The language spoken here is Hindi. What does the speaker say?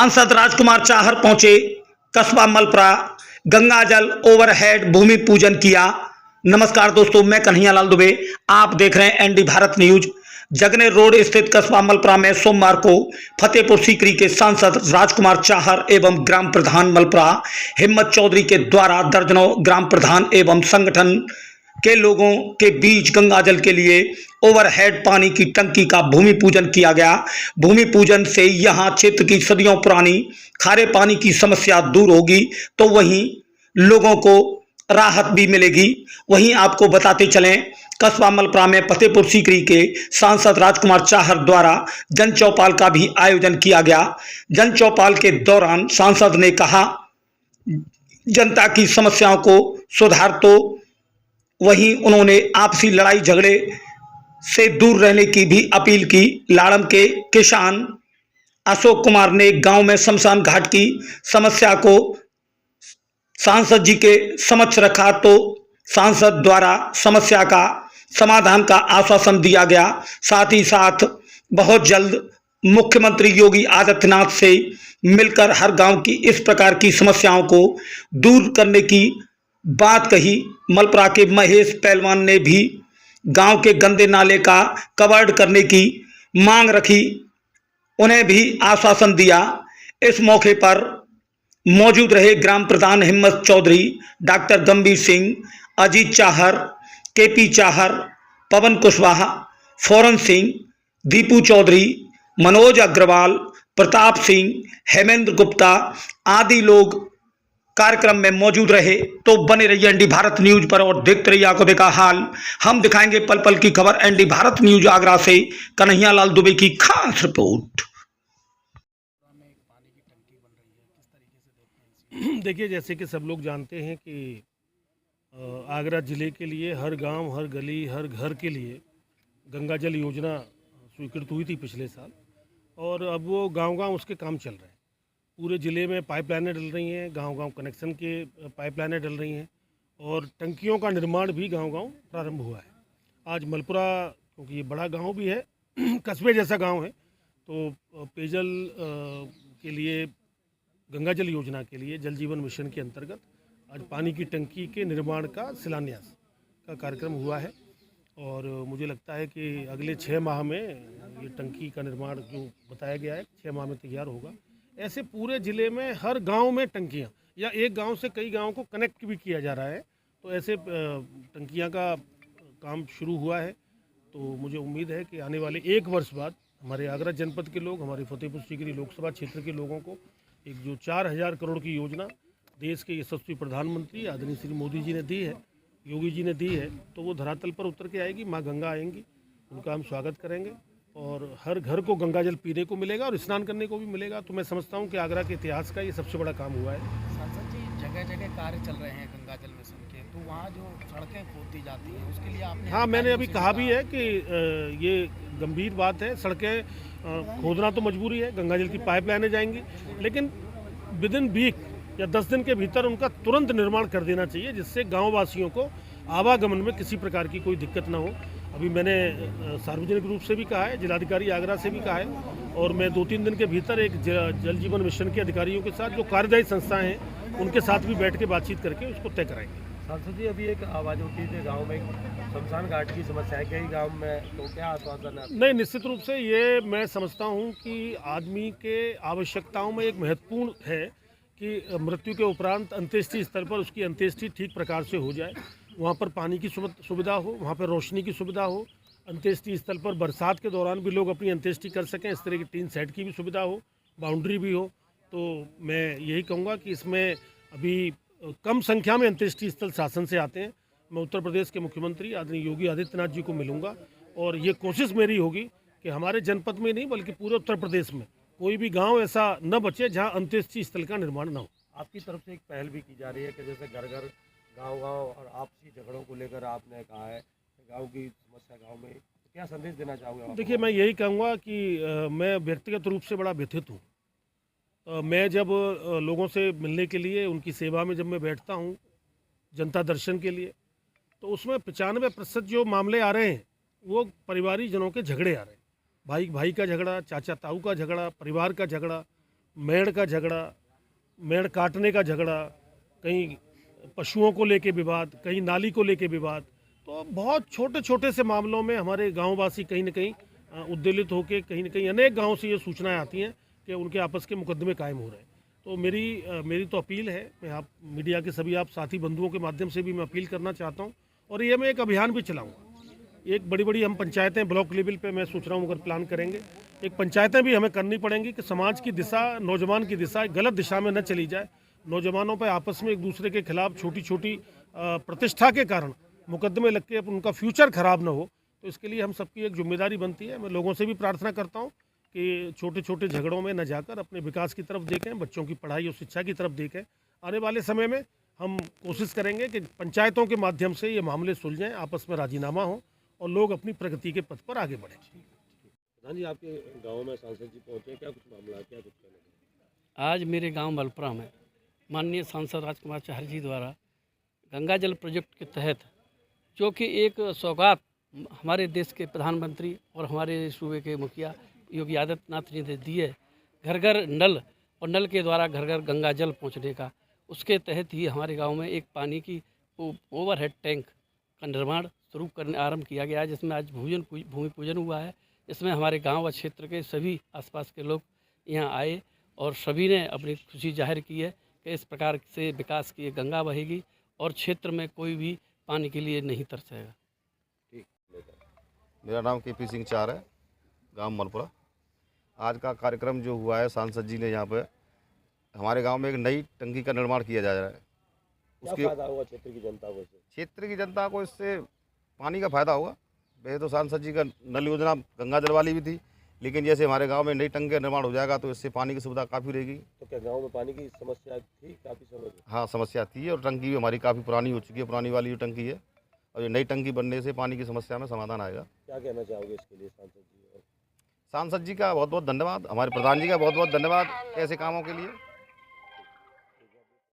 सांसद राजकुमार चाहर पहुंचे कस्बा मलप्रा, गंगाजल ओवरहेड भूमि पूजन किया। नमस्कार दोस्तों, मैं कन्हैयालाल दुबे, आप देख रहे हैं ND Bharat news. Jagner road स्थित कस्बा मलप्रा में सोमवार को फतेहपुर सीकरी के सांसद राजकुमार चाहर एवं ग्राम प्रधान मलप्रा हिम्मत चौधरी के द्वारा दर्जनों ग्राम प्रधान एवं संगठन के लोगों के बीच गंगाजल के लिए ओवरहेड पानी की टंकी का भूमि पूजन किया गया। भूमि पूजन से यहां क्षेत्र की सदियों पुरानी खारे पानी की समस्या दूर होगी, तो वहीं लोगों को राहत भी मिलेगी। वहीं आपको बताते चलें, कस्बा मलप्रा में फतेहपुर सीकरी के सांसद राजकुमार चाहर द्वारा जन चौपाल का भी आयोजन किया गया। जन चौपाल के दौरान सांसद ने कहा, जनता की समस्याओं को सुधार, तो वहीं उन्होंने आपसी लड़ाई झगड़े से दूर रहने की भी अपील की। लाड़म के किसान अशोक कुमार ने गांव में शमशान घाट की समस्या को सांसद जी के समक्ष रखा, तो सांसद द्वारा समस्या का समाधान का आश्वासन दिया गया। साथ ही साथ बहुत जल्द मुख्यमंत्री योगी आदित्यनाथ से मिलकर हर गांव की इस प्रकार की समस्याओं को दूर करने की बात कही। मलप्रा के महेश पहलवान ने भी गांव के गंदे नाले का कवर्ड करने की मांग रखी, उन्हें भी आश्वासन दिया। इस मौके पर मौजूद रहे ग्राम प्रधान हिम्मत चौधरी, डॉक्टर गंभीर सिंह, अजीत चाहर, केपी चाहर, पवन कुशवाहा, फौरन सिंह, दीपू चौधरी, मनोज अग्रवाल, प्रताप सिंह, हेमेंद्र गुप्ता आदि लोग कार्यक्रम में मौजूद रहे। तो बने रहिए एनडी भारत न्यूज पर और देखते रहिए आंखों देखा हाल। हम दिखाएंगे पल पल की खबर। एनडी भारत न्यूज आगरा से कन्हैयालाल दुबे की खास रिपोर्ट। देखिए, जैसे कि सब लोग जानते हैं कि आगरा ज़िले के लिए हर गांव, हर गली, हर घर के लिए गंगा जल योजना स्वीकृत हुई थी पिछले साल, और अब वो गांव-गांव उसके काम चल रहे हैं। पूरे ज़िले में पाइपलाइनें डल रही हैं, गांव-गांव कनेक्शन के पाइपलाइनें डल रही हैं, और टंकियों का निर्माण भी गांव-गांव प्रारंभ हुआ है। आज मलपुरा, क्योंकि ये बड़ा गाँव भी है कस्बे जैसा गाँव है, तो पेयजल के लिए, गंगा जल योजना के लिए जल जीवन मिशन के अंतर्गत आज पानी की टंकी के निर्माण का शिलान्यास का कार्यक्रम हुआ है। और मुझे लगता है कि अगले 6 माह में ये टंकी का निर्माण जो बताया गया है 6 माह में तैयार होगा। ऐसे पूरे ज़िले में हर गांव में टंकियां, या एक गांव से कई गांव को कनेक्ट भी किया जा रहा है, तो ऐसे टंकियां का काम शुरू हुआ है। तो मुझे उम्मीद है कि आने वाले 1 वर्ष बाद हमारे आगरा जनपद के लोग, हमारे फतेहपुर सीकरी लोकसभा क्षेत्र के लोगों को एक जो 4000 करोड़ की योजना देश के यशस्वी प्रधानमंत्री आदरणीय श्री मोदी जी ने दी है, योगी जी ने दी है, तो वो धरातल पर उतर के आएगी। माँ गंगा आएंगी, उनका हम स्वागत करेंगे, और हर घर को गंगा जल पीने को मिलेगा और स्नान करने को भी मिलेगा। तो मैं समझता हूँ कि आगरा के इतिहास का ये सबसे बड़ा काम हुआ है। सांसद जी, जगह जगह कार्य चल रहे हैं गंगा जल मिशन के, तो वहाँ जो सड़कें खोदी जाती हैं उसके लिए आपने, हाँ, मैंने अभी कहा भी है कि ये गंभीर बात है। सड़कें खोदना तो मजबूरी है, गंगा जल की पाइपलाइनें जाएंगी, लेकिन विद इन वीक या 10 दिन के भीतर उनका तुरंत निर्माण कर देना चाहिए, जिससे गाँव वासियों को आवागमन में किसी प्रकार की कोई दिक्कत ना हो। अभी मैंने सार्वजनिक रूप से भी कहा है, जिलाधिकारी आगरा से भी कहा है, और मैं 2-3 दिन के भीतर एक जल जीवन मिशन के अधिकारियों के साथ, जो कार्यदायी संस्थाएं हैं, उनके साथ भी बैठ के बातचीत करके उसको तय कराएंगे। सांसद जी, अभी एक आवाज़ उठी थी गांव में शमशान घाट की समस्या है कई गांव में, तो क्या आश्वासन है? नहीं, निश्चित रूप से ये मैं समझता हूँ कि आदमी के आवश्यकताओं में एक महत्वपूर्ण है कि मृत्यु के उपरांत अंत्येष्टि स्थल पर उसकी अंत्येष्टि ठीक प्रकार से हो जाए, वहाँ पर पानी की सुविधा हो, वहाँ पर रोशनी की सुविधा हो, अंत्येष्टि स्थल पर बरसात के दौरान भी लोग अपनी अंत्येष्टि कर सकें, इस तरह की टीन सेट की भी सुविधा हो, बाउंड्री भी हो। तो मैं यही कहूँगा कि इसमें अभी कम संख्या में अंत्येष्टि स्थल शासन से आते हैं। मैं उत्तर प्रदेश के मुख्यमंत्री आदरणीय योगी आदित्यनाथ जी को मिलूंगा, और ये कोशिश मेरी होगी कि हमारे जनपद में नहीं बल्कि पूरे उत्तर प्रदेश में कोई भी गांव ऐसा न बचे जहां अंत्येष्टि स्थल का निर्माण न हो। आपकी तरफ से एक पहल भी की जा रही है कि जैसे घर घर, गांव-गांव और आपसी झगड़ों को लेकर आपने कहा है गांव की समस्या गांव में, तो क्या संदेश देना चाहोगे? देखिए, मैं यही कहूँगा कि मैं व्यक्तिगत रूप से बड़ा व्यथित हूँ। मैं जब लोगों से मिलने के लिए, उनकी सेवा में जब मैं बैठता हूँ जनता दर्शन के लिए, तो उसमें 95% जो मामले आ रहे हैं वो परिवारीजनों के झगड़े आ रहे हैं। भाई भाई का झगड़ा, चाचा ताऊ का झगड़ा, परिवार का झगड़ा, मेड़ का झगड़ा, मेड़ काटने का झगड़ा, कहीं पशुओं को लेके विवाद, कहीं नाली को लेके विवाद। तो बहुत छोटे छोटे से मामलों में हमारे गाँववासी कहीं न कहीं उद्वेलित होकर कहीं न कहीं अनेक गाँव से ये सूचनाएं आती हैं कि उनके आपस के मुकदमे कायम हो रहे हैं। तो मेरी तो अपील है, मैं आप मीडिया के सभी आप साथी बंधुओं के माध्यम से भी मैं अपील करना चाहता हूँ, और ये मैं एक अभियान भी चलाऊँगा। एक बड़ी हम पंचायतें ब्लॉक लेवल पे मैं सोच रहा हूँ, अगर प्लान करेंगे एक पंचायतें भी हमें करनी पड़ेंगी कि समाज की दिशा, नौजवान की दिशा गलत दिशा में न चली जाए। नौजवानों पर आपस में एक दूसरे के खिलाफ छोटी छोटी प्रतिष्ठा के कारण मुकदमे लग के उनका फ्यूचर खराब न हो। तो इसके लिए हम सबकी एक जिम्मेदारी बनती है। मैं लोगों से भी प्रार्थना करता हूँ कि छोटे छोटे झगड़ों में न जाकर अपने विकास की तरफ देखें, बच्चों की पढ़ाई और शिक्षा की तरफ देखें। आने वाले समय में हम कोशिश करेंगे कि पंचायतों के माध्यम से ये मामले सुलझें, आपस में राजीनामा हो और लोग अपनी प्रगति के पथ पर आगे बढ़ें। प्रधान जी, आपके गांव में सांसद जी पहुंचे, क्या कुछ मामला है, क्या कुछ कहना? आज मेरे गांव मलपुरा में माननीय सांसद राजकुमार चाहर जी द्वारा गंगा जल प्रोजेक्ट के तहत, जो कि एक सौगात हमारे देश के प्रधानमंत्री और हमारे सूबे के मुखिया योगी आदित्यनाथ जी ने दी है, घर घर नल और नल के द्वारा घर घर गंगा जल पहुंचने का, उसके तहत ही हमारे गांव में एक पानी की ओवरहेड टैंक का निर्माण शुरू करने आरंभ किया गया है, जिसमें आज भूमि पूजन हुआ है। इसमें हमारे गांव व क्षेत्र के सभी आसपास के लोग यहाँ आए और सभी ने अपनी खुशी जाहिर की है कि इस प्रकार से विकास की गंगा बहेगी और क्षेत्र में कोई भी पानी के लिए नहीं तरसेगा। मेरा नाम KP सिंह चार है, गांव मलपुरा। आज का कार्यक्रम जो हुआ है, सांसद जी ने यहाँ पे हमारे गांव में एक नई टंकी का निर्माण किया जा रहा है। क्या फायदा होगा क्षेत्र की जनता को? क्षेत्र की जनता को इससे पानी का फायदा होगा। वैसे तो सांसद जी का नल योजना गंगा जल वाली भी थी, लेकिन जैसे हमारे गांव में नई टंकी का निर्माण हो जाएगा तो इससे पानी की सुविधा काफ़ी रहेगी। तो क्या गांव में पानी की समस्या थी काफ़ी समय से? हाँ, समस्या थी और टंकी भी हमारी काफ़ी पुरानी हो चुकी है, पुरानी वाली जो टंकी है, और ये नई टंकी बनने से पानी की समस्या में समाधान आएगा। क्या कहना चाहोगे इसके लिए सांसद जी? सांसद जी का बहुत बहुत धन्यवाद, हमारे प्रधान जी का बहुत बहुत धन्यवाद ऐसे कामों के लिए।